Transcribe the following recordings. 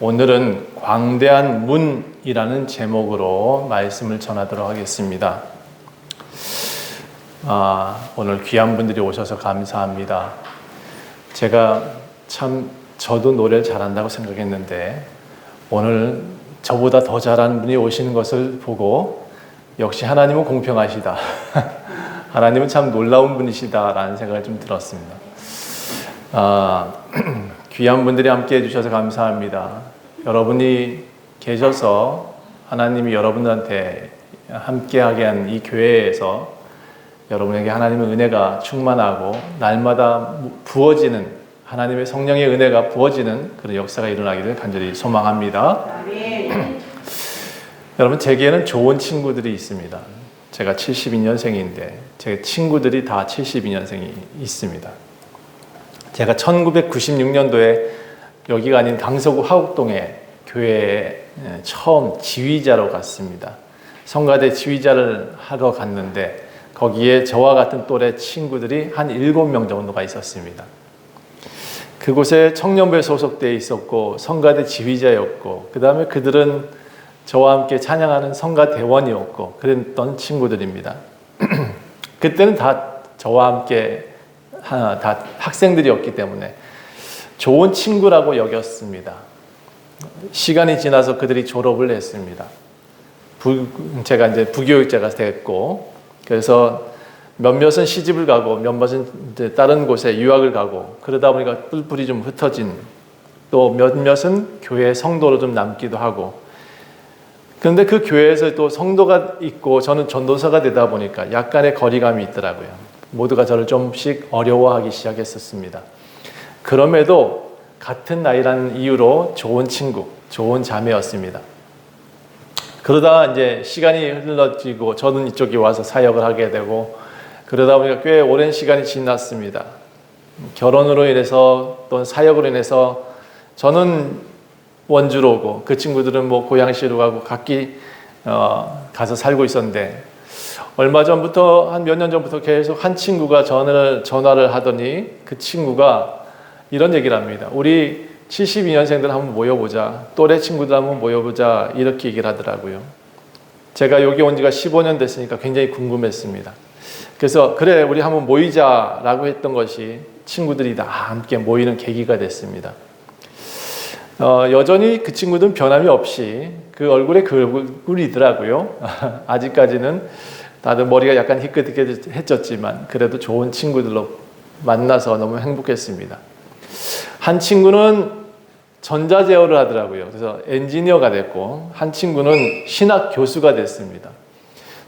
오늘은 광대한 문이라는 제목으로 말씀을 전하도록 하겠습니다. 오늘 귀한 분들이 오셔서 감사합니다. 제가 저도 노래를 잘한다고 생각했는데 오늘 저보다 더 잘하는 분이 오시는 것을 보고 역시 하나님은 공평하시다. 하나님은 참 놀라운 분이시다라는 생각이 좀 들었습니다. 귀한 분들이 함께 해주셔서 감사합니다. 여러분이 계셔서 하나님이 여러분들한테 함께하게 한 이 교회에서 여러분에게 하나님의 은혜가 충만하고 날마다 부어지는 하나님의 성령의 은혜가 부어지는 그런 역사가 일어나기를 간절히 소망합니다. 여러분, 제게는 좋은 친구들이 있습니다. 제가 72년생인데 제 친구들이 다 72년생이 있습니다. 제가 1996년도에 여기가 아닌 강서구 화곡동에 교회에 처음 지휘자로 갔습니다. 성가대 지휘자를 하러 갔는데 거기에 저와 같은 또래 친구들이 한 7명 정도가 있었습니다. 그곳에 청년부에 소속되어 있었고 성가대 지휘자였고 그 다음에 그들은 저와 함께 찬양하는 성가대원이었고 그랬던 친구들입니다. 그때는 다 저와 함께 다 학생들이었기 때문에 좋은 친구라고 여겼습니다. 시간이 지나서 그들이 졸업을 했습니다. 제가 이제 부교육자가 됐고, 그래서 몇몇은 시집을 가고, 몇몇은 이제 다른 곳에 유학을 가고, 그러다 보니까 뿔뿔이 좀 흩어진, 또 몇몇은 교회 성도로 좀 남기도 하고, 그런데 그 교회에서 또 성도가 있고, 저는 전도사가 되다 보니까 약간의 거리감이 있더라고요. 모두가 저를 좀씩 어려워하기 시작했었습니다. 그럼에도 같은 나이라는 이유로 좋은 친구, 좋은 자매였습니다. 그러다 이제 시간이 흘러지고 저는 이쪽에 와서 사역을 하게 되고 그러다 보니까 꽤 오랜 시간이 지났습니다. 결혼으로 인해서 또는 사역으로 인해서 저는 원주로 오고 그 친구들은 뭐 고향시로 가고 각기 가서 살고 있었는데 얼마 전부터 한 몇 년 전부터 계속 한 친구가 전화를 하더니 그 친구가 이런 얘기를 합니다. 우리 72년생들 한번 모여보자. 또래 친구들 한번 모여보자. 이렇게 얘기를 하더라고요. 제가 여기 온 지가 15년 됐으니까 굉장히 궁금했습니다. 그래서 그래 우리 한번 모이자라고 했던 것이 친구들이 다 함께 모이는 계기가 됐습니다. 여전히 그 친구들은 변함이 없이 그 얼굴에 그 얼굴이더라고요. 아직까지는 다들 머리가 약간 희끗희끗해졌지만 그래도 좋은 친구들로 만나서 너무 행복했습니다. 한 친구는 전자제어를 하더라고요. 그래서 엔지니어가 됐고 한 친구는 신학 교수가 됐습니다.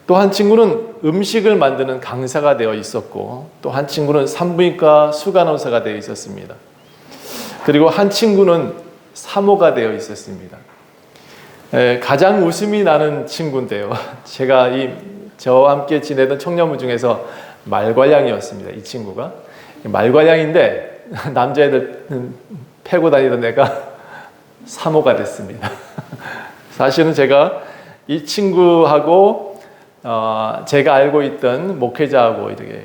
또 한 친구는 음식을 만드는 강사가 되어 있었고 또 한 친구는 산부인과 수간호사가 되어 있었습니다. 그리고 한 친구는 사모가 되어 있었습니다. 가장 웃음이 나는 친구인데요. 제가 저와 함께 지내던 청년부 중에서 말괄량이었습니다. 이 친구가 말괄량인데 남자애들 패고 다니던 애가 사모가 됐습니다. 사실은 제가 이 친구하고 제가 알고 있던 목회자하고 이렇게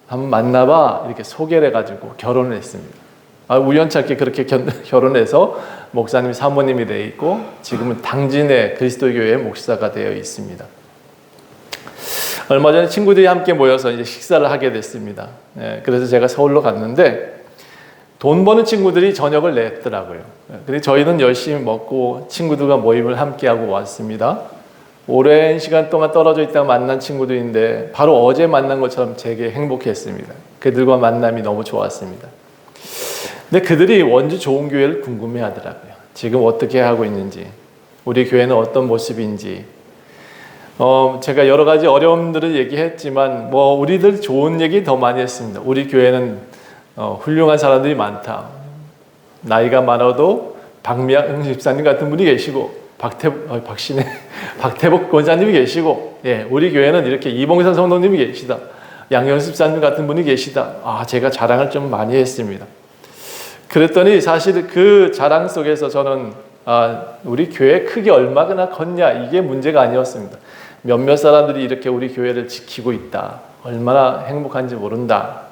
한번 만나봐 이렇게 소개를 해가지고 결혼을 했습니다. 우연찮게 그렇게 결혼해서 목사님이 사모님이 되어 있고 지금은 당진의 그리스도교회 목사가 되어 있습니다. 얼마 전에 친구들이 함께 모여서 이제 식사를 하게 됐습니다. 그래서 제가 서울로 갔는데 돈 버는 친구들이 저녁을 냈더라고요. 근데 저희는 열심히 먹고 친구들과 모임을 함께 하고 왔습니다. 오랜 시간 동안 떨어져 있다가 만난 친구들인데 바로 어제 만난 것처럼 되게 행복했습니다. 그들과 만남이 너무 좋았습니다. 근데 그들이 원주 좋은 교회를 궁금해 하더라고요. 지금 어떻게 하고 있는지, 우리 교회는 어떤 모습인지. 제가 여러 가지 어려움들을 얘기했지만 우리들 좋은 얘기 더 많이 했습니다. 우리 교회는 훌륭한 사람들이 많다. 나이가 많아도 박미양 집사님 같은 분이 계시고 박태복 권사님이 계시고 우리 교회는 이렇게 이봉선 성도님이 계시다. 양영수 집사님 같은 분이 계시다. 제가 자랑을 좀 많이 했습니다. 그랬더니 사실 그 자랑 속에서 저는 우리 교회 크기 얼마나 컸냐 이게 문제가 아니었습니다. 몇몇 사람들이 이렇게 우리 교회를 지키고 있다. 얼마나 행복한지 모른다.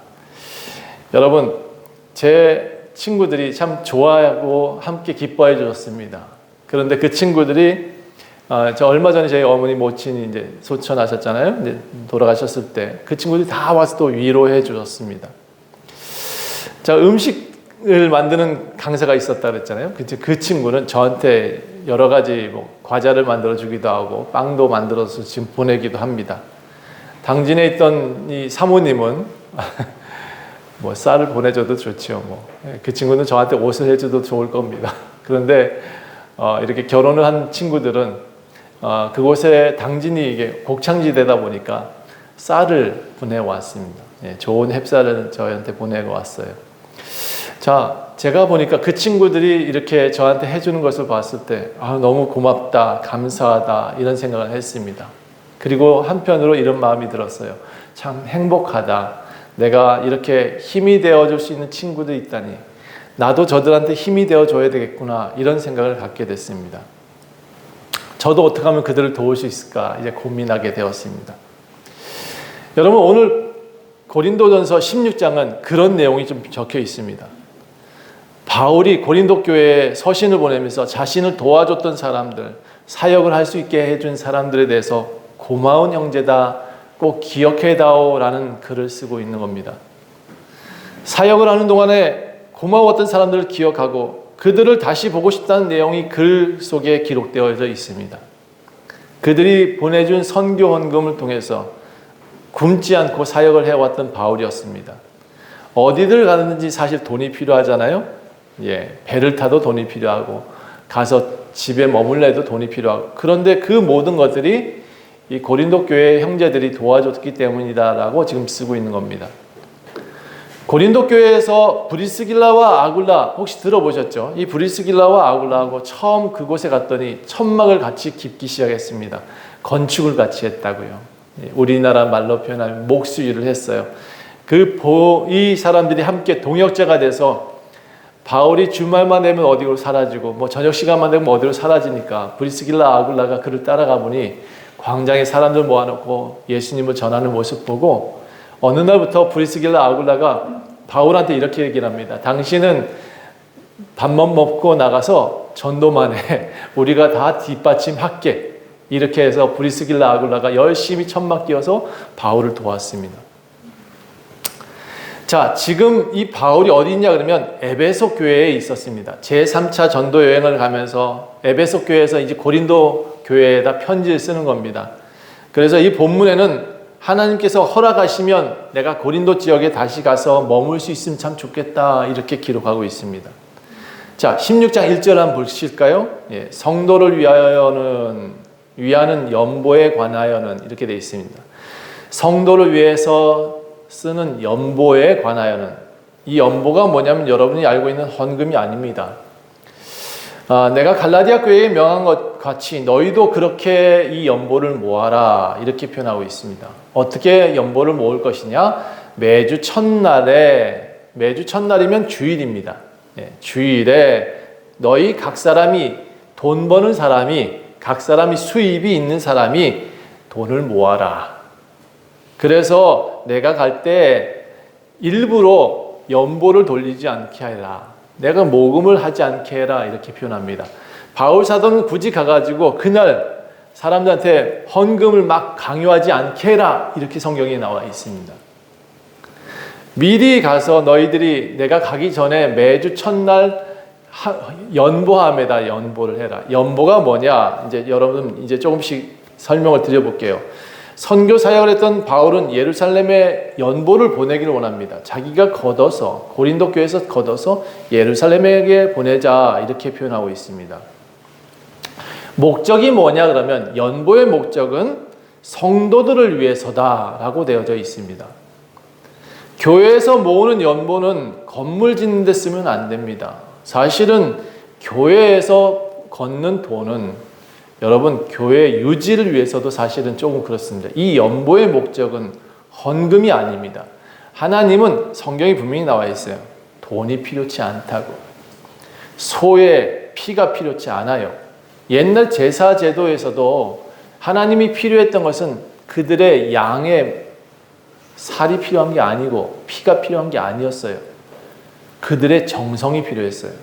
여러분, 제 친구들이 참 좋아하고 함께 기뻐해 주셨습니다. 그런데 그 친구들이 저 얼마 전에 저희 어머니 모친이 이제 소천하셨잖아요. 이제 돌아가셨을 때 그 친구들이 다 와서 또 위로해 주셨습니다. 자, 음식을 만드는 강사가 있었다 그랬잖아요. 그 친구는 저한테 여러 가지 뭐 과자를 만들어 주기도 하고 빵도 만들어서 지금 보내기도 합니다. 당진에 있던 이 사모님은 뭐 쌀을 보내줘도 좋죠. 뭐 그 친구는 저한테 옷을 해줘도 좋을 겁니다. 그런데 이렇게 결혼을 한 친구들은 그곳에 당진이 이게 곡창지대다 보니까 쌀을 보내왔습니다. 예, 좋은 햅쌀을 저한테 보내고 왔어요. 자, 제가 보니까 그 친구들이 이렇게 저한테 해주는 것을 봤을 때 너무 고맙다, 감사하다 이런 생각을 했습니다. 그리고 한편으로 이런 마음이 들었어요. 참 행복하다. 내가 이렇게 힘이 되어줄 수 있는 친구들이 있다니 나도 저들한테 힘이 되어줘야 되겠구나 이런 생각을 갖게 됐습니다. 저도 어떻게 하면 그들을 도울 수 있을까 이제 고민하게 되었습니다. 여러분, 오늘 고린도전서 16장은 그런 내용이 좀 적혀 있습니다. 바울이 고린도 교회에 서신을 보내면서 자신을 도와줬던 사람들, 사역을 할 수 있게 해준 사람들에 대해서 고마운 형제다, 꼭 기억해다오라는 글을 쓰고 있는 겁니다. 사역을 하는 동안에 고마웠던 사람들을 기억하고 그들을 다시 보고 싶다는 내용이 글 속에 기록되어 있습니다. 그들이 보내준 선교 헌금을 통해서 굶지 않고 사역을 해왔던 바울이었습니다. 어디를 가든지 사실 돈이 필요하잖아요. 예, 배를 타도 돈이 필요하고 가서 집에 머물러도 돈이 필요하고, 그런데 그 모든 것들이 이 고린도 교회 형제들이 도와줬기 때문이다라고 지금 쓰고 있는 겁니다. 고린도 교회에서 브리스길라와 아굴라 혹시 들어보셨죠? 이 브리스길라와 아굴라하고 처음 그곳에 갔더니 천막을 같이 깁기 시작했습니다. 건축을 같이 했다고요. 우리나라 말로 표현하면 목수일을 했어요. 이 사람들이 함께 동역자가 돼서 바울이 주말만 되면 어디로 사라지고 뭐 저녁 시간만 되면 어디로 사라지니까 브리스길라 아굴라가 그를 따라가 보니 광장에 사람들 모아놓고 예수님을 전하는 모습 보고 어느 날부터 브리스길라 아굴라가 바울한테 이렇게 얘기를 합니다. 당신은 밥만 먹고 나가서 전도만 해. 우리가 다 뒷받침할게. 이렇게 해서 브리스길라 아굴라가 열심히 천막 끼워서 바울을 도왔습니다. 자, 지금 이 바울이 어디 있냐 그러면 에베소 교회에 있었습니다. 제3차 전도 여행을 가면서 에베소 교회에서 이제 고린도 교회에다 편지를 쓰는 겁니다. 그래서 이 본문에는 하나님께서 허락하시면 내가 고린도 지역에 다시 가서 머물 수 있으면 참 좋겠다 이렇게 기록하고 있습니다. 자, 16장 1절 한번 보실까요? 예, 성도를 위하는 연보에 관하여는 이렇게 되어 있습니다. 성도를 위해서 쓰는 연보에 관하여는, 이 연보가 뭐냐면 여러분이 알고 있는 헌금이 아닙니다. 내가 갈라디아 교회에 명한 것 같이 너희도 그렇게 이 연보를 모아라 이렇게 표현하고 있습니다. 어떻게 연보를 모을 것이냐? 매주 첫날이면 주일입니다. 주일에 너희 각 사람이, 돈 버는 사람이, 각 사람이 수입이 있는 사람이 돈을 모아라. 그래서 내가 갈 때 일부러 연보를 돌리지 않게 해라. 내가 모금을 하지 않게 해라 이렇게 표현합니다. 바울 사도는 굳이 가가지고 그날 사람들한테 헌금을 막 강요하지 않게 해라 이렇게 성경에 나와 있습니다. 미리 가서 너희들이 내가 가기 전에 매주 첫날 연보함에다 연보를 해라. 연보가 뭐냐? 이제 여러분 이제 조금씩 설명을 드려볼게요. 선교 사역을 했던 바울은 예루살렘에 연보를 보내기를 원합니다. 자기가 걷어서 고린도 교회에서 걷어서 예루살렘에게 보내자 이렇게 표현하고 있습니다. 목적이 뭐냐 그러면 연보의 목적은 성도들을 위해서다라고 되어져 있습니다. 교회에서 모으는 연보는 건물 짓는 데 쓰면 안 됩니다. 사실은 교회에서 걷는 돈은 여러분 교회 유지를 위해서도 사실은 조금 그렇습니다. 이 연보의 목적은 헌금이 아닙니다. 하나님은 성경이 분명히 나와 있어요. 돈이 필요치 않다고. 소의 피가 필요치 않아요. 옛날 제사 제도에서도 하나님이 필요했던 것은 그들의 양의 살이 필요한 게 아니고 피가 필요한 게 아니었어요. 그들의 정성이 필요했어요.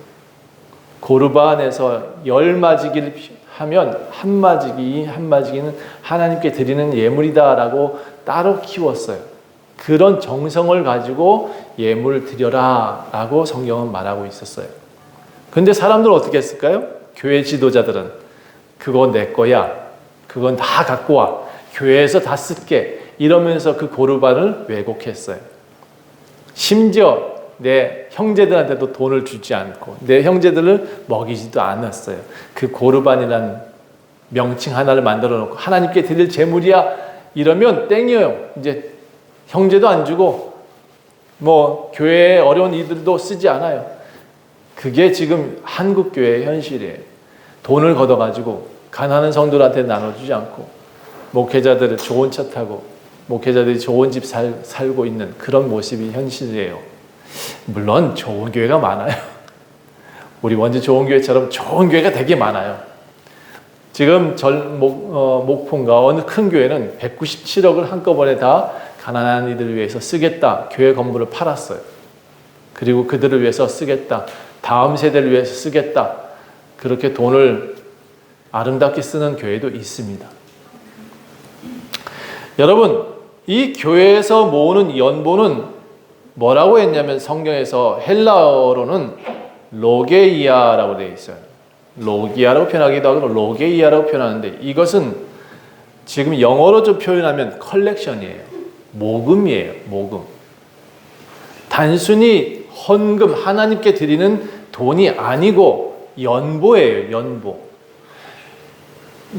고르반에서 10마지기를 하면 한 마지기는 하나님께 드리는 예물이다라고 따로 키웠어요. 그런 정성을 가지고 예물을 드려라 라고 성경은 말하고 있었어요. 근데 사람들은 어떻게 했을까요? 교회 지도자들은 그거 내 거야. 그건 다 갖고 와. 교회에서 다 쓸게. 이러면서 그 고르반을 왜곡했어요. 심지어 내 형제들한테도 돈을 주지 않고 내 형제들을 먹이지도 않았어요. 그 고르반이라는 명칭 하나를 만들어 놓고 하나님께 드릴 제물이야 이러면 땡이에요. 이제 형제도 안 주고 뭐 교회에 어려운 이들도 쓰지 않아요. 그게 지금 한국 교회의 현실이에요. 돈을 걷어가지고 가난한 성도들한테 나눠주지 않고 목회자들을 좋은 차 타고 목회자들이 좋은 집 살고 있는 그런 모습이 현실이에요. 물론 좋은 교회가 많아요. 우리 원주 좋은 교회처럼 좋은 교회가 되게 많아요. 지금 목포인가 어느 큰 교회는 197억을 한꺼번에 다 가난한 이들을 위해서 쓰겠다. 교회 건물을 팔았어요. 그리고 그들을 위해서 쓰겠다. 다음 세대를 위해서 쓰겠다. 그렇게 돈을 아름답게 쓰는 교회도 있습니다. 여러분, 이 교회에서 모으는 연보는 뭐라고 했냐면 성경에서 헬라어로는 로게이아라고 되어 있어요. 로기아라고 표현하기도 하고 로게이아라고 표현하는데 이것은 지금 영어로 좀 표현하면 컬렉션이에요. 모금이에요. 모금. 단순히 헌금 하나님께 드리는 돈이 아니고 연보예요. 연보.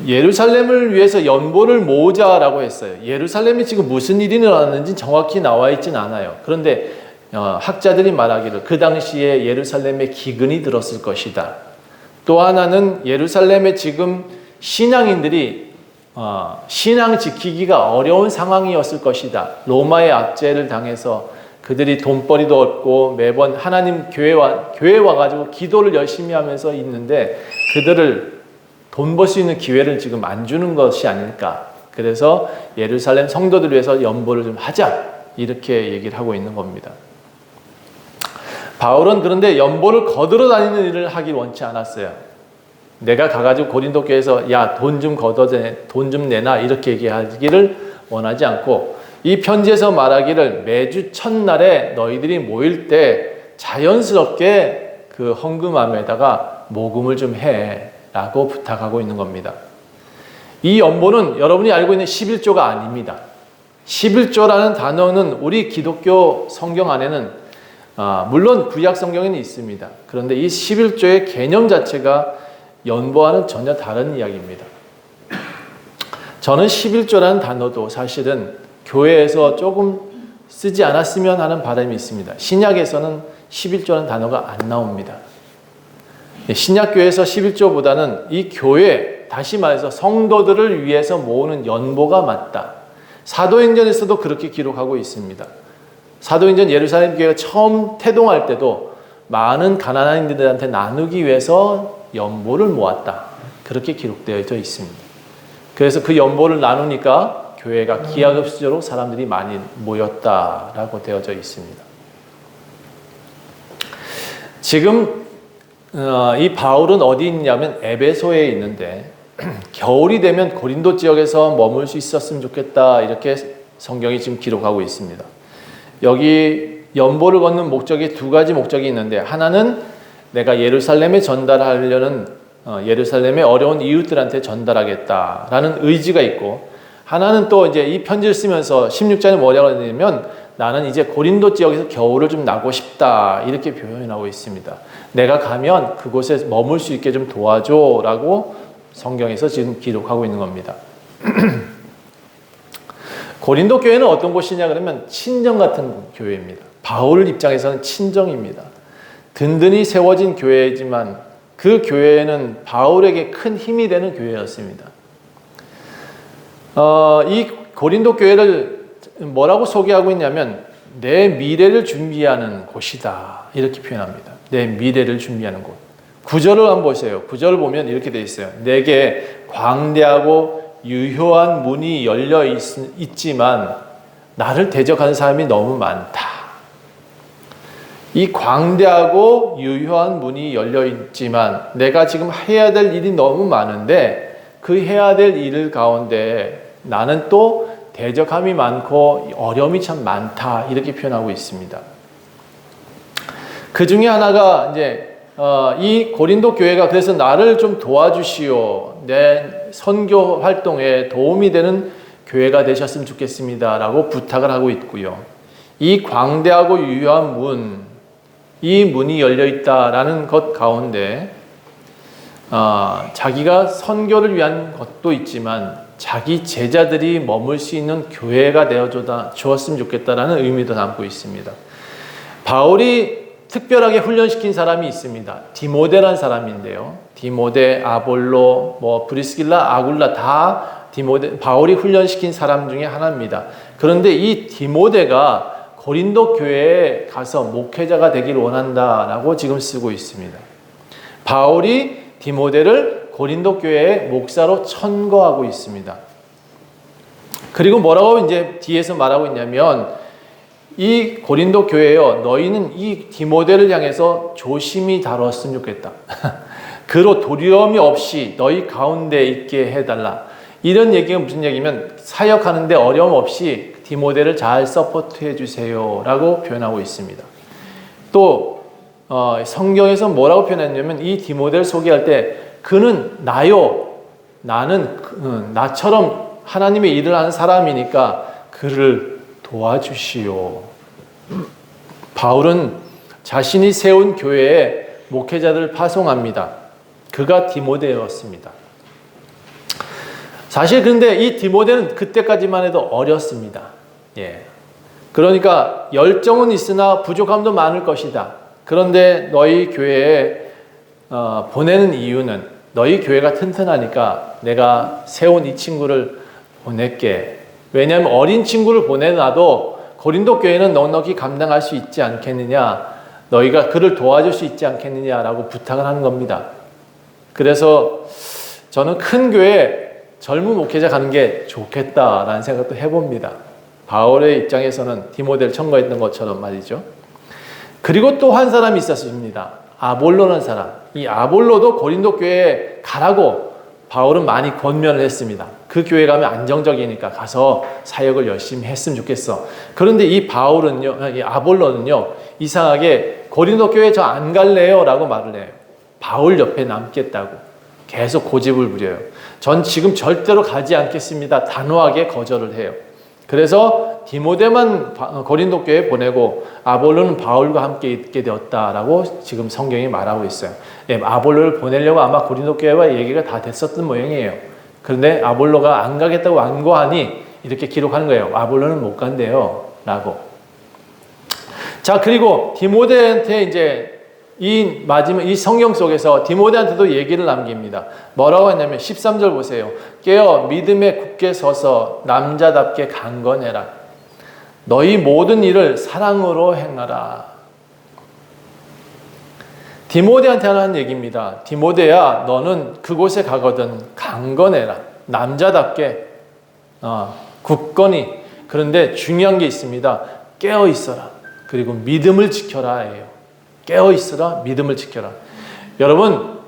예루살렘을 위해서 연보를 모으자라고 했어요. 예루살렘이 지금 무슨 일이 일어났는지 정확히 나와 있진 않아요. 그런데 학자들이 말하기를 그 당시에 예루살렘에 기근이 들었을 것이다. 또 하나는 예루살렘에 지금 신앙인들이 신앙 지키기가 어려운 상황이었을 것이다. 로마의 압제를 당해서 그들이 돈벌이도 없고 매번 하나님 교회 와가지고 기도를 열심히 하면서 있는데 그들을 돈 벌 수 있는 기회를 지금 안 주는 것이 아닐까. 그래서 예루살렘 성도들을 위해서 연보를 좀 하자. 이렇게 얘기를 하고 있는 겁니다. 바울은 그런데 연보를 거들어 다니는 일을 하길 원치 않았어요. 내가 가가지고 고린도 교회에서 야, 돈 좀 내놔. 이렇게 얘기하기를 원하지 않고 이 편지에서 말하기를 매주 첫날에 너희들이 모일 때 자연스럽게 그 헌금함에다가 모금을 좀 해. 라고 부탁하고 있는 겁니다. 이 연보는 여러분이 알고 있는 11조가 아닙니다. 11조라는 단어는 우리 기독교 성경 안에는 물론 구약 성경에는 있습니다. 그런데 이 11조의 개념 자체가 연보와는 전혀 다른 이야기입니다. 저는 11조라는 단어도 사실은 교회에서 조금 쓰지 않았으면 하는 바람이 있습니다. 신약에서는 11조라는 단어가 안 나옵니다. 신약교회에서 11조보다는 이 교회, 다시 말해서 성도들을 위해서 모으는 연보가 맞다. 사도행전에서도 그렇게 기록하고 있습니다. 사도행전 예루살렘 교회가 처음 태동할 때도 많은 가난한 이들한테 나누기 위해서 연보를 모았다. 그렇게 기록되어 있습니다. 그래서 그 연보를 나누니까 교회가 기하급수적으로 사람들이 많이 모였다라고 되어져 있습니다. 지금 이 바울은 어디 있냐면 에베소에 있는데 겨울이 되면 고린도 지역에서 머물 수 있었으면 좋겠다 이렇게 성경이 지금 기록하고 있습니다. 여기 연보를 걷는 목적이 두 가지 목적이 있는데 하나는 내가 예루살렘에 전달하려는 예루살렘의 어려운 이웃들한테 전달하겠다라는 의지가 있고 하나는 또 이제 이 편지를 쓰면서 16장에 뭐라고 하냐면 나는 이제 고린도 지역에서 겨울을 좀 나고 싶다 이렇게 표현하고 있습니다. 내가 가면 그곳에 머물 수 있게 좀 도와줘라고 성경에서 지금 기록하고 있는 겁니다. 고린도 교회는 어떤 곳이냐 그러면 친정 같은 교회입니다. 바울 입장에서는 친정입니다. 든든히 세워진 교회이지만 그 교회는 바울에게 큰 힘이 되는 교회였습니다. 이 고린도 교회를 뭐라고 소개하고 있냐면 내 미래를 준비하는 곳이다 이렇게 표현합니다. 내 미래를 준비하는 곳. 9절을 한번 보세요. 9절을 보면 이렇게 되어 있어요. 내게 광대하고 유효한 문이 열려 있지만 나를 대적하는 사람이 너무 많다. 이 광대하고 유효한 문이 열려 있지만 내가 지금 해야 될 일이 너무 많은데 그 해야 될 일 가운데 나는 또 대적함이 많고 어려움이 참 많다, 이렇게 표현하고 있습니다. 그 중에 하나가 이제 이 고린도 교회가 그래서 나를 좀 도와주시오, 내 선교 활동에 도움이 되는 교회가 되셨으면 좋겠습니다 라고 부탁을 하고 있고요. 이 광대하고 유효한 문, 이 문이 열려 있다라는 것 가운데 자기가 선교를 위한 것도 있지만 자기 제자들이 머물 수 있는 교회가 되어 주었으면 좋겠다라는 의미도 담고 있습니다. 바울이 특별하게 훈련시킨 사람이 있습니다. 디모데라는 사람인데요. 디모데, 아볼로, 브리스길라, 아굴라 다 바울이 훈련시킨 사람 중에 하나입니다. 그런데 이 디모데가 고린도 교회에 가서 목회자가 되길 원한다라고 지금 쓰고 있습니다. 바울이 디모데를 고린도 교회의 목사로 천거하고 있습니다. 그리고 뭐라고 이제 뒤에서 말하고 있냐면 이 고린도 교회여, 너희는 이 디모데를 향해서 조심히 다뤘으면 좋겠다. 그로 두려움이 없이 너희 가운데 있게 해달라. 이런 얘기가 무슨 얘기면 사역하는데 어려움 없이 디모데를 잘 서포트해 주세요 라고 표현하고 있습니다. 또 성경에서 뭐라고 표현했냐면 이 디모데를 소개할 때 그는 나요, 나는 나처럼 하나님의 일을 하는 사람이니까 그를 도와주시오. 바울은 자신이 세운 교회에 목회자들을 파송합니다. 그가 디모데였습니다. 사실 근데 이 디모데는 그때까지만 해도 어렸습니다. 그러니까 열정은 있으나 부족함도 많을 것이다. 그런데 너희 교회에 보내는 이유는 너희 교회가 튼튼하니까 내가 세운 이 친구를 보낼게. 왜냐하면 어린 친구를 보내놔도 고린도 교회는 넉넉히 감당할 수 있지 않겠느냐, 너희가 그를 도와줄 수 있지 않겠느냐라고 부탁을 하는 겁니다. 그래서 저는 큰 교회 젊은 목회자 가는 게 좋겠다라는 생각도 해봅니다. 바울의 입장에서는 디모데를 청구했던 것처럼 말이죠. 그리고 또 한 사람이 있었습니다. 아볼로라는 사람. 이 아볼로도 고린도 교회에 가라고 바울은 많이 권면을 했습니다. 그 교회 가면 안정적이니까 가서 사역을 열심히 했으면 좋겠어. 그런데 이 아볼로는요, 이상하게 고린도 교회 저 안 갈래요 라고 말을 해요. 바울 옆에 남겠다고 계속 고집을 부려요. 전 지금 절대로 가지 않겠습니다. 단호하게 거절을 해요. 그래서 디모데만 고린도 교회에 보내고 아볼로는 바울과 함께 있게 되었다라고 지금 성경이 말하고 있어요. 아볼로를 보내려고 아마 고린도 교회와 얘기가 다 됐었던 모양이에요. 그런데 아볼로가 안 가겠다고 완고하니 이렇게 기록하는 거예요. 아볼로는 못 간대요 라고. 자, 그리고 디모데한테 이제 이 성경 속에서 디모데한테도 얘기를 남깁니다. 뭐라고 했냐면 13절 보세요. 깨어 믿음에 굳게 서서 남자답게 강건해라. 너희 모든 일을 사랑으로 행하라. 디모데한테 하는 얘기입니다. 디모데야, 너는 그곳에 가거든 강건해라. 남자답게 굳건히. 그런데 중요한 게 있습니다. 깨어 있어라. 그리고 믿음을 지켜라 해요. 깨어 있으라, 믿음을 지켜라. 여러분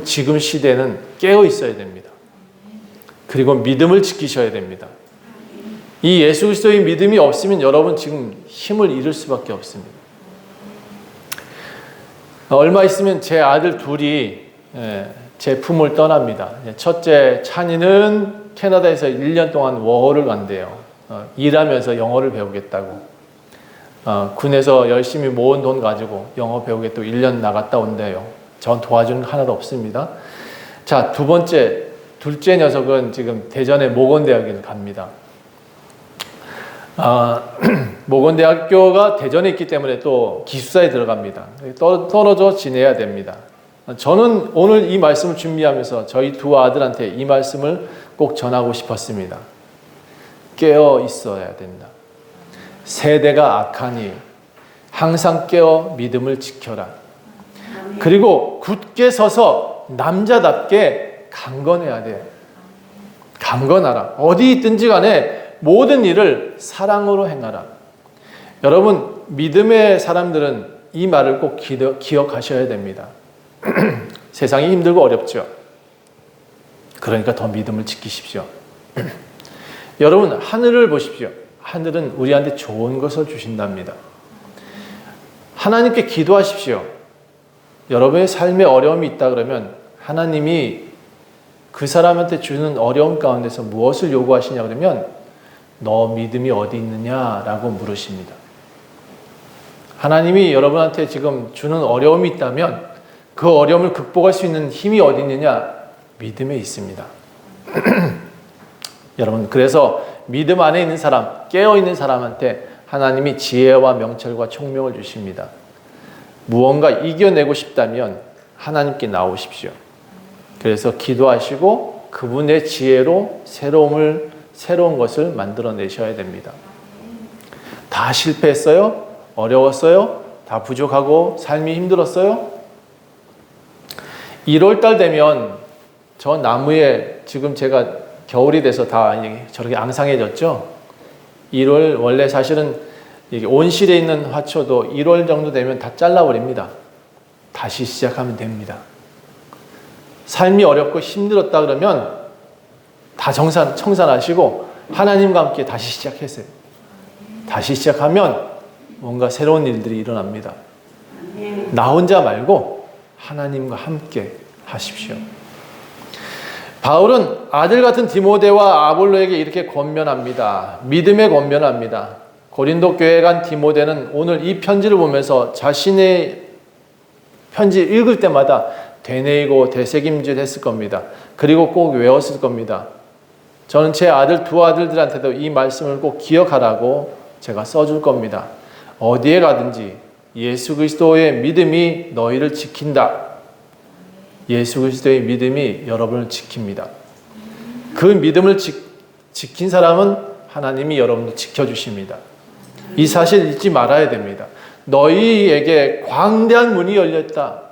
지금 시대는 깨어 있어야 됩니다. 그리고 믿음을 지키셔야 됩니다. 이 예수 그리스도의 믿음이 없으면 여러분 지금 힘을 잃을 수밖에 없습니다. 얼마 있으면 제 아들 둘이 제 품을 떠납니다. 첫째 찬이는 캐나다에서 1년 동안 워홀을 간대요. 일하면서 영어를 배우겠다고. 군에서 열심히 모은 돈 가지고 영어 배우겠다고 1년 나갔다 온대요. 전 도와주는 거 하나도 없습니다. 자, 둘째 녀석은 지금 대전의 모건대학에 갑니다. 모건대학교가 대전에 있기 때문에 또 기숙사에 들어갑니다. 떨어져 지내야 됩니다. 저는 오늘 이 말씀을 준비하면서 저희 두 아들한테 이 말씀을 꼭 전하고 싶었습니다. 깨어 있어야 된다. 세대가 악하니 항상 깨어 믿음을 지켜라. 그리고 굳게 서서 남자답게 강건해야 돼요. 강건하라. 어디 있든지 간에 모든 일을 사랑으로 행하라. 여러분, 믿음의 사람들은 이 말을 꼭 기억하셔야 됩니다. 세상이 힘들고 어렵죠. 그러니까 더 믿음을 지키십시오. 여러분, 하늘을 보십시오. 하늘은 우리한테 좋은 것을 주신답니다. 하나님께 기도하십시오. 여러분의 삶에 어려움이 있다 그러면 하나님이 그 사람한테 주는 어려움 가운데서 무엇을 요구하시냐 그러면 너 믿음이 어디 있느냐라고 물으십니다. 하나님이 여러분한테 지금 주는 어려움이 있다면 그 어려움을 극복할 수 있는 힘이 어디 있느냐? 믿음에 있습니다. 여러분, 그래서 믿음 안에 있는 사람, 깨어있는 사람한테 하나님이 지혜와 명철과 총명을 주십니다. 무언가 이겨내고 싶다면 하나님께 나오십시오. 그래서 기도하시고 그분의 지혜로 새로운 것을 만들어내셔야 됩니다. 다 실패했어요? 어려웠어요? 다 부족하고 삶이 힘들었어요? 1월달 되면 저 나무에 지금 제가 겨울이 돼서 다 저렇게 앙상해졌죠? 1월 원래 사실은 온실에 있는 화초도 1월 정도 되면 다 잘라버립니다. 다시 시작하면 됩니다. 삶이 어렵고 힘들었다 그러면 다 청산하시고 하나님과 함께 다시 시작하세요. 다시 시작하면 뭔가 새로운 일들이 일어납니다. 나 혼자 말고 하나님과 함께 하십시오. 바울은 아들 같은 디모데와 아볼로에게 이렇게 권면합니다. 믿음에 권면합니다. 고린도 교회에 간 디모데는 오늘 이 편지를 보면서 자신의 편지를 읽을 때마다 되뇌이고 되새김질 했을 겁니다. 그리고 꼭 외웠을 겁니다. 저는 제 두 아들들한테도 이 말씀을 꼭 기억하라고 제가 써줄 겁니다. 어디에 가든지 예수 그리스도의 믿음이 너희를 지킨다. 예수 그리스도의 믿음이 여러분을 지킵니다. 그 믿음을 지킨 사람은 하나님이 여러분을 지켜주십니다. 이 사실 잊지 말아야 됩니다. 너희에게 광대한 문이 열렸다.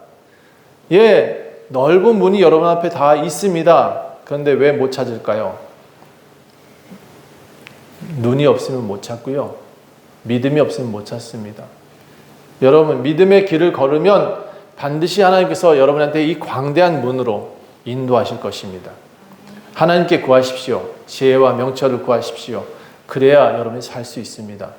예, 넓은 문이 여러분 앞에 다 있습니다. 그런데 왜 못 찾을까요? 눈이 없으면 못 찾고요. 믿음이 없으면 못 찾습니다. 여러분, 믿음의 길을 걸으면 반드시 하나님께서 여러분한테 이 광대한 문으로 인도하실 것입니다. 하나님께 구하십시오. 지혜와 명철을 구하십시오. 그래야 여러분이 살 수 있습니다.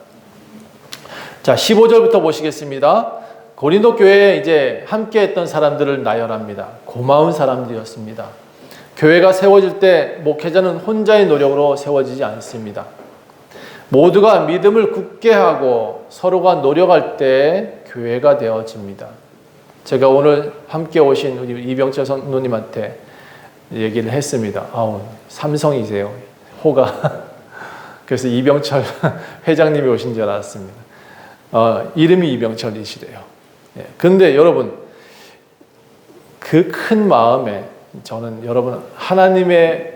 자, 15절부터 보시겠습니다. 고린도 교회에 이제 함께 했던 사람들을 나열합니다. 고마운 사람들이었습니다. 교회가 세워질 때 목회자는 혼자의 노력으로 세워지지 않습니다. 모두가 믿음을 굳게 하고 서로가 노력할 때 교회가 되어집니다. 제가 오늘 함께 오신 우리 이병철 선노님한테 얘기를 했습니다. 삼성이세요. 호가. 그래서 이병철 회장님이 오신 줄 알았습니다. 이름이 이병철이시래요. 그런데 여러분, 그 큰 마음에 저는 여러분 하나님이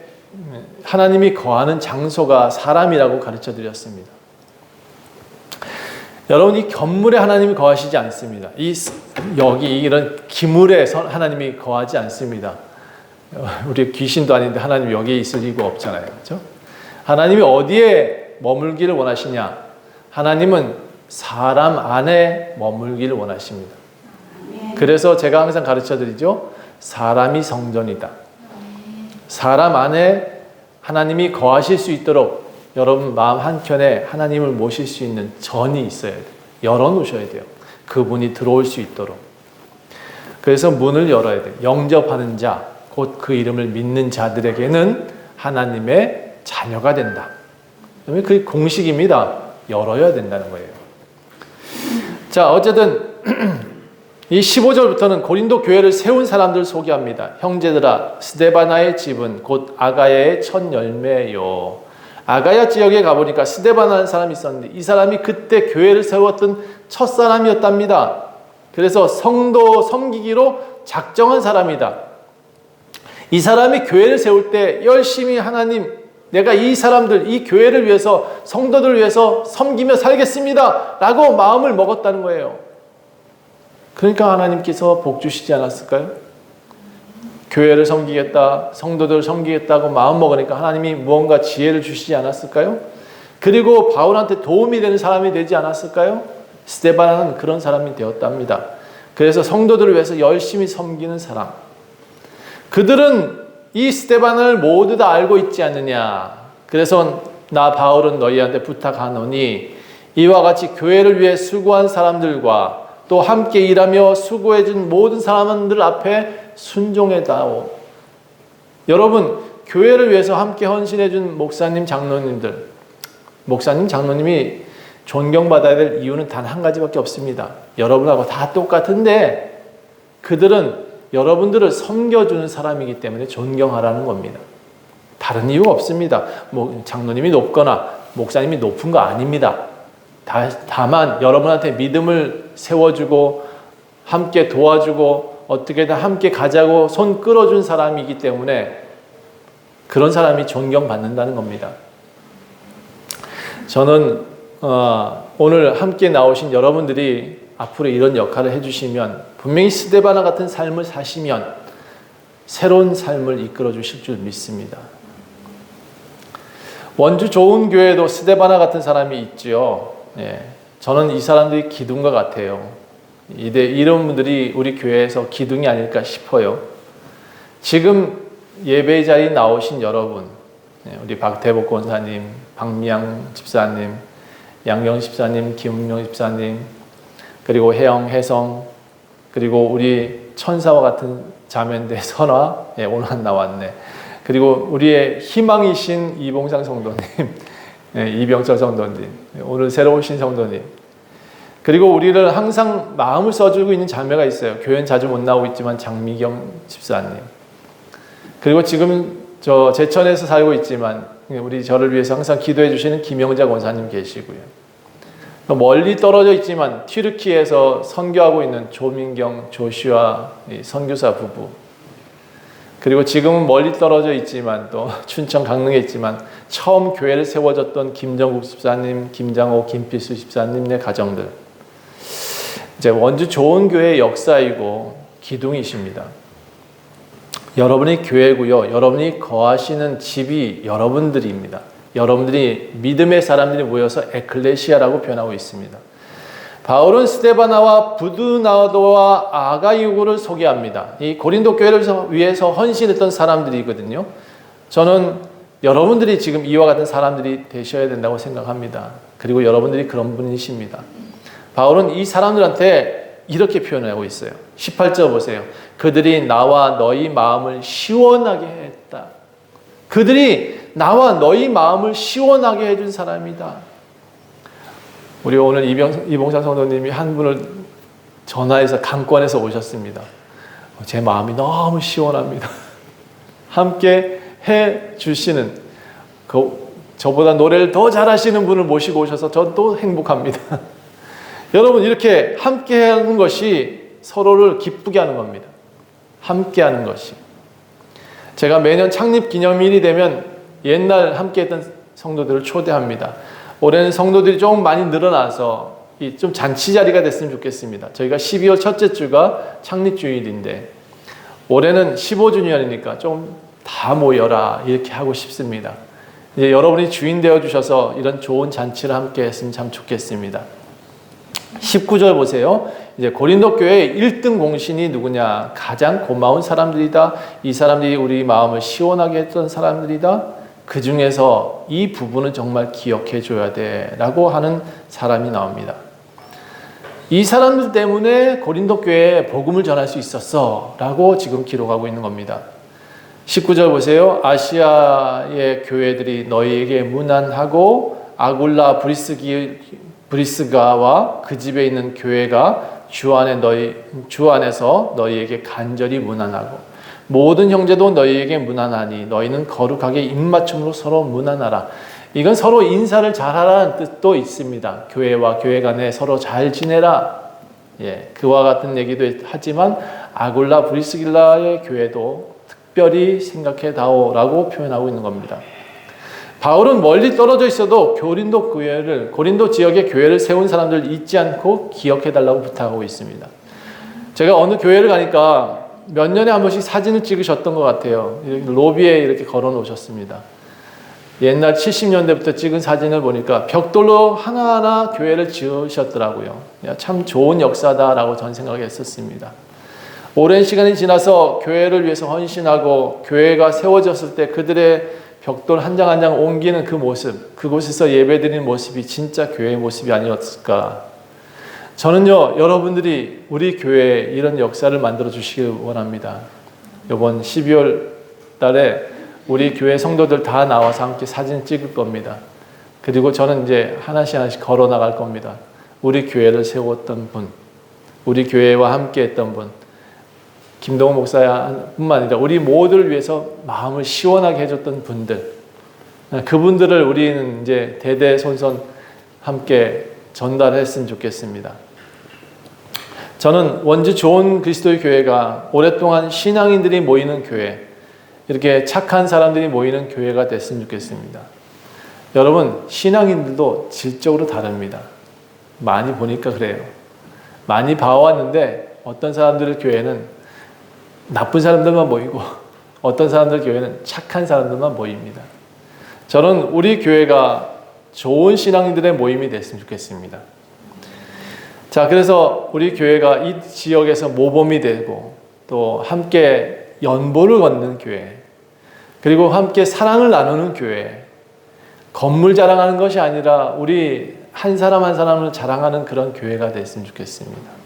거하는 장소가 사람이라고 가르쳐 드렸습니다. 여러분, 이 건물에 하나님이 거하시지 않습니다. 여기 이런 기물에 하나님이 거하지 않습니다. 우리 귀신도 아닌데 하나님이 여기에 있을 이유가 없잖아요. 그렇죠? 하나님이 어디에 머물기를 원하시냐? 하나님은 사람 안에 머물기를 원하십니다. 그래서 제가 항상 가르쳐 드리죠. 사람이 성전이다. 사람 안에 하나님이 거하실 수 있도록 여러분 마음 한켠에 하나님을 모실 수 있는 전이 있어야 돼요. 열어놓으셔야 돼요. 그분이 들어올 수 있도록. 그래서 문을 열어야 돼요. 영접하는 자, 곧 그 이름을 믿는 자들에게는 하나님의 자녀가 된다. 그게 공식입니다. 열어야 된다는 거예요. 자, 어쨌든 이 15절부터는 고린도 교회를 세운 사람들을 소개합니다. 형제들아, 스데바나의 집은 곧 아가야의 첫 열매요. 아가야 지역에 가보니까 스데바나라는 사람이 있었는데 이 사람이 그때 교회를 세웠던 첫 사람이었답니다. 그래서 성도 섬기기로 작정한 사람이다. 이 사람이 교회를 세울 때 열심히 하나님, 내가 이 사람들, 이 교회를 위해서, 성도들을 위해서 섬기며 살겠습니다 라고 마음을 먹었다는 거예요. 그러니까 하나님께서 복 주시지 않았을까요? 교회를 섬기겠다, 성도들을 섬기겠다고 마음 먹으니까 하나님이 무언가 지혜를 주시지 않았을까요? 그리고 바울한테 도움이 되는 사람이 되지 않았을까요? 스데바나는 그런 사람이 되었답니다. 그래서 성도들을 위해서 열심히 섬기는 사람. 그들은 이 스데반을 모두 다 알고 있지 않느냐. 그래서 나 바울은 너희한테 부탁하노니 이와 같이 교회를 위해 수고한 사람들과 또 함께 일하며 수고해준 모든 사람들 앞에 순종해다오. 여러분, 교회를 위해서 함께 헌신해준 목사님, 장로님들, 목사님, 장로님이 존경받아야 될 이유는 단 한 가지밖에 없습니다. 여러분하고 다 똑같은데 그들은 여러분들을 섬겨주는 사람이기 때문에 존경하라는 겁니다. 다른 이유가 없습니다. 뭐 장로님이 높거나 목사님이 높은 거 아닙니다. 다만 여러분한테 믿음을 세워주고 함께 도와주고 어떻게든 함께 가자고 손 끌어준 사람이기 때문에 그런 사람이 존경받는다는 겁니다. 저는 오늘 함께 나오신 여러분들이 앞으로 이런 역할을 해주시면 분명히 스데바나 같은 삶을 사시면 새로운 삶을 이끌어 주실 줄 믿습니다. 원주 좋은 교회도 스데바나 같은 사람이 있지요. 예, 저는 이 사람들이 기둥과 같아요. 이런 분들이 우리 교회에서 기둥이 아닐까 싶어요. 지금 예배 자리에 나오신 여러분, 우리 박태복 권사님, 박미양 집사님, 양경 집사님, 김은명 집사님, 그리고 혜영, 혜성, 그리고 우리 천사와 같은 자매인데 선화, 오늘 안 나왔네. 그리고 우리의 희망이신 이봉상 성도님, 이병철 성도님, 오늘 새로 오신 성도님, 그리고 우리를 항상 마음을 써주고 있는 자매가 있어요. 교회는 자주 못 나오고 있지만 장미경 집사님, 그리고 지금 저 제천에서 살고 있지만 우리 저를 위해서 항상 기도해 주시는 김영자 권사님 계시고요. 멀리 떨어져 있지만 튀르키에서 선교하고 있는 조민경, 조슈아 선교사 부부, 그리고 지금은 멀리 떨어져 있지만 또 춘천 강릉에 있지만 처음 교회를 세워줬던 김정국 집사님, 김장호, 김필수 집사님의 가정들, 이제 원주 좋은 교회의 역사이고 기둥이십니다. 여러분이 교회고요. 여러분이 거하시는 집이 여러분들입니다. 여러분들이 믿음의 사람들이 모여서 에클레시아라고 표현하고 있습니다. 바울은 스데바나와 부두나도와 아가이고를 소개합니다. 이 고린도 교회를 위해서 헌신했던 사람들이거든요. 저는 여러분들이 지금 이와 같은 사람들이 되셔야 된다고 생각합니다. 그리고 여러분들이 그런 분이십니다. 바울은 이 사람들한테 이렇게 표현하고 있어요. 18절 보세요. 그들이 나와 너희 마음을 시원하게 했다. 그들이 나와 너희 마음을 시원하게 해준 사람이다. 우리 오늘 이봉상 성도님이 한 분을 전화해서 강권해서 오셨습니다. 제 마음이 너무 시원합니다. 함께 해 주시는 저보다 노래를 더 잘하시는 분을 모시고 오셔서 전 또 행복합니다. 여러분, 이렇게 함께 하는 것이 서로를 기쁘게 하는 겁니다. 함께 하는 것이. 제가 매년 창립 기념일이 되면 옛날 함께 했던 성도들을 초대합니다. 올해는 성도들이 조금 많이 늘어나서 좀 잔치 자리가 됐으면 좋겠습니다. 저희가 12월 첫째 주가 창립 주일인데 올해는 15주년이니까 좀 다 모여라 이렇게 하고 싶습니다. 이제 여러분이 주인 되어 주셔서 이런 좋은 잔치를 함께 했으면 참 좋겠습니다. 19절 보세요. 이제 고린도 교회의 1등 공신이 누구냐? 가장 고마운 사람들이다. 이 사람들이 우리 마음을 시원하게 했던 사람들이다. 그 중에서 이 부분은 정말 기억해 줘야 돼 라고 하는 사람이 나옵니다. 이 사람들 때문에 고린도 교회에 복음을 전할 수 있었어 라고 지금 기록하고 있는 겁니다. 19절 보세요. 아시아의 교회들이 너희에게 문안하고 아굴라 브리스가와 그 집에 있는 교회가 주 안에서 너희에게 간절히 문안하고 모든 형제도 너희에게 문안하니 너희는 거룩하게 입맞춤으로 서로 문안하라. 이건 서로 인사를 잘하라는 뜻도 있습니다. 교회와 교회 간에 서로 잘 지내라. 그와 같은 얘기도 하지만 아굴라 브리스길라의 교회도 특별히 생각해 다오라고 표현하고 있는 겁니다. 바울은 멀리 떨어져 있어도 고린도 지역의 교회를 세운 사람들 잊지 않고 기억해 달라고 부탁하고 있습니다. 제가 어느 교회를 가니까 몇 년에 한 번씩 사진을 찍으셨던 것 같아요. 로비에 이렇게 걸어 놓으셨습니다. 옛날 70년대부터 찍은 사진을 보니까 벽돌로 하나하나 교회를 지으셨더라고요. 참 좋은 역사다라고 전 생각했었습니다. 오랜 시간이 지나서 교회를 위해서 헌신하고 교회가 세워졌을 때 그들의 벽돌 한 장 한 장 옮기는 그 모습, 그곳에서 예배드리는 모습이 진짜 교회의 모습이 아니었을까. 저는요, 여러분들이 우리 교회에 이런 역사를 만들어 주시길 원합니다. 이번 12월 달에 우리 교회 성도들 다 나와서 함께 사진 찍을 겁니다. 그리고 저는 이제 하나씩 걸어 나갈 겁니다. 우리 교회를 세웠던 분, 우리 교회와 함께 했던 분, 김동호 목사뿐만 아니라 우리 모두를 위해서 마음을 시원하게 해줬던 분들, 그분들을 우리는 이제 대대손손 함께 전달했으면 좋겠습니다. 저는 원주 좋은 그리스도의 교회가 오랫동안 신앙인들이 모이는 교회, 이렇게 착한 사람들이 모이는 교회가 됐으면 좋겠습니다. 여러분, 신앙인들도 질적으로 다릅니다. 많이 보니까 그래요. 많이 봐왔는데 어떤 사람들의 교회는 나쁜 사람들만 모이고 어떤 사람들 교회는 착한 사람들만 모입니다. 저는 우리 교회가 좋은 신앙인들의 모임이 됐으면 좋겠습니다. 자, 그래서 우리 교회가 이 지역에서 모범이 되고 또 함께 연보를 걷는 교회, 그리고 함께 사랑을 나누는 교회, 건물 자랑하는 것이 아니라 우리 한 사람 한 사람을 자랑하는 그런 교회가 됐으면 좋겠습니다.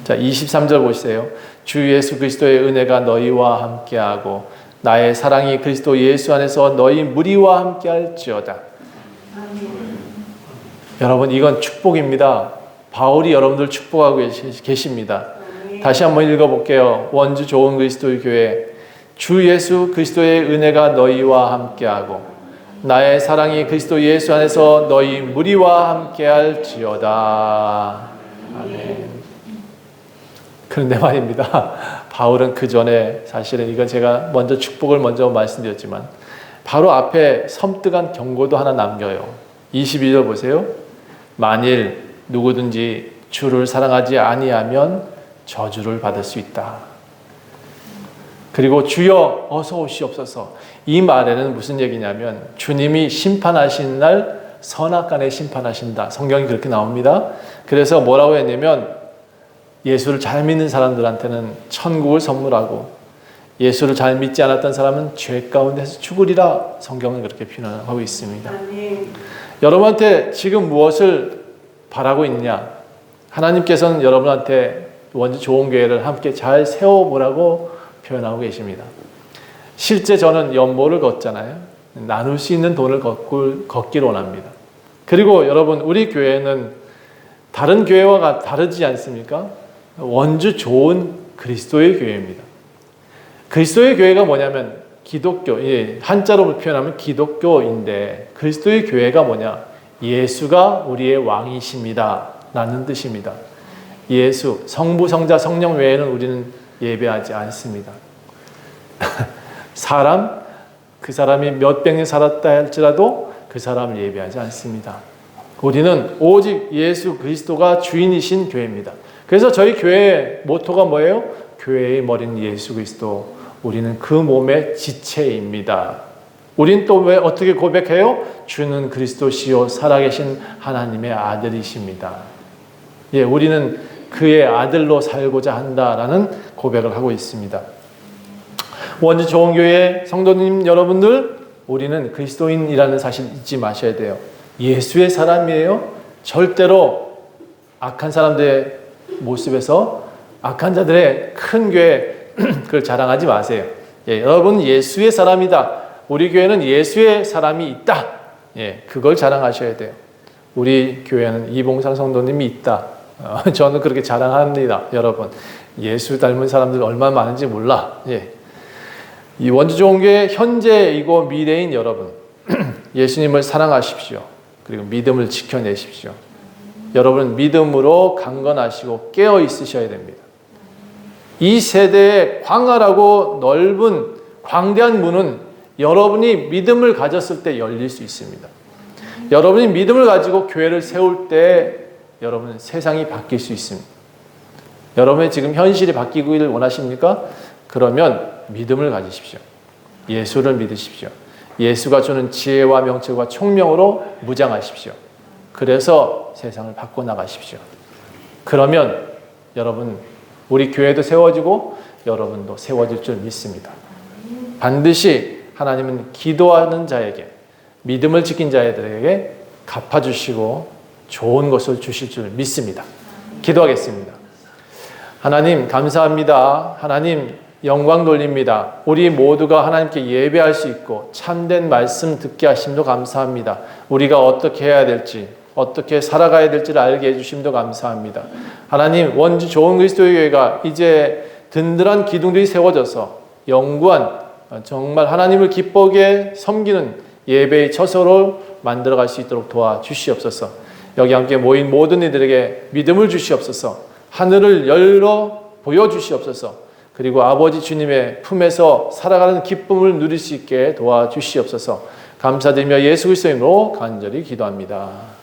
자, 23절 보세요. 주 예수 그리스도의 은혜가 너희와 함께하고 나의 사랑이 그리스도 예수 안에서 너희 무리와 함께할지어다. 여러분, 이건 축복입니다. 바울이 여러분들 축복하고 계십니다. 다시 한번 읽어볼게요. 원주 좋은 그리스도의 교회, 주 예수 그리스도의 은혜가 너희와 함께하고 나의 사랑이 그리스도 예수 안에서 너희 무리와 함께할지어다. 아멘. 그런데 말입니다. 바울은 그 전에 사실은 이건 제가 먼저 축복을 먼저 말씀드렸지만 바로 앞에 섬뜩한 경고도 하나 남겨요. 22절 보세요. 만일 누구든지 주를 사랑하지 아니하면 저주를 받을 수 있다. 그리고 주여 어서 오시옵소서. 이 말에는 무슨 얘기냐면 주님이 심판하신 날 선악간에 심판하신다. 성경이 그렇게 나옵니다. 그래서 뭐라고 했냐면 예수를 잘 믿는 사람들한테는 천국을 선물하고 예수를 잘 믿지 않았던 사람은 죄 가운데서 죽으리라. 성경은 그렇게 표현하고 있습니다. 여러분한테 지금 무엇을 바라고 있냐? 하나님께서는 여러분한테 원주 좋은 교회를 함께 잘 세워보라고 표현하고 계십니다. 실제 저는 연보를 걷잖아요. 나눌 수 있는 돈을 걷길 원합니다. 그리고 여러분, 우리 교회는 다른 교회와 다르지 않습니까? 원주 좋은 그리스도의 교회입니다. 그리스도의 교회가 뭐냐면 기독교, 한자로 표현하면 기독교인데 그리스도의 교회가 뭐냐? 예수가 우리의 왕이십니다 라는 뜻입니다. 예수, 성부, 성자, 성령 외에는 우리는 예배하지 않습니다. 사람, 그 사람이 몇백 년 살았다 할지라도 그 사람을 예배하지 않습니다. 우리는 오직 예수 그리스도가 주인이신 교회입니다. 그래서 저희 교회의 모토가 뭐예요? 교회의 머리는 예수 그리스도, 우리는 그 몸의 지체입니다. 우린 또 왜 어떻게 고백해요? 주는 그리스도시요 살아계신 하나님의 아들이십니다. 예, 우리는 그의 아들로 살고자 한다라는 고백을 하고 있습니다. 원주 좋은 교회 성도님 여러분들, 우리는 그리스도인이라는 사실 잊지 마셔야 돼요. 예수의 사람이에요. 절대로 악한 사람들의 모습에서 악한 자들의 큰 교회 그걸 자랑하지 마세요. 예, 여러분 예수의 사람이다. 우리 교회는 예수의 사람이 있다. 예, 그걸 자랑하셔야 돼요. 우리 교회는 이봉상 성도님이 있다. 저는 그렇게 자랑합니다. 여러분, 예수 닮은 사람들 얼마나 많은지 몰라. 예. 이 원주 좋은 교회 현재이고 미래인 여러분, 예수님을 사랑하십시오. 그리고 믿음을 지켜내십시오. 여러분 믿음으로 강건하시고 깨어 있으셔야 됩니다. 이 세대의 광활하고 넓은 광대한 문은 여러분이 믿음을 가졌을 때 열릴 수 있습니다. 여러분이 믿음을 가지고 교회를 세울 때 여러분은 세상이 바뀔 수 있습니다. 여러분의 지금 현실이 바뀌기를 원하십니까? 그러면 믿음을 가지십시오. 예수를 믿으십시오. 예수가 주는 지혜와 명철과 총명으로 무장하십시오. 그래서 세상을 바꿔나가십시오. 그러면 여러분, 우리 교회도 세워지고 여러분도 세워질 줄 믿습니다. 반드시 하나님은 기도하는 자에게, 믿음을 지킨 자들에게 갚아주시고 좋은 것을 주실 줄 믿습니다. 기도하겠습니다. 하나님 감사합니다. 하나님 영광 돌립니다. 우리 모두가 하나님께 예배할 수 있고 참된 말씀 듣게 하심도 감사합니다. 우리가 어떻게 해야 될지, 어떻게 살아가야 될지를 알게 해주심도 감사합니다. 하나님, 원주 좋은 그리스도의 교회가 이제 든든한 기둥들이 세워져서 영구한 정말 하나님을 기쁘게 섬기는 예배의 처소를 만들어갈 수 있도록 도와주시옵소서. 여기 함께 모인 모든 이들에게 믿음을 주시옵소서. 하늘을 열어 보여주시옵소서. 그리고 아버지 주님의 품에서 살아가는 기쁨을 누릴 수 있게 도와주시옵소서. 감사드리며 예수 그리스도의 이름으로 간절히 기도합니다.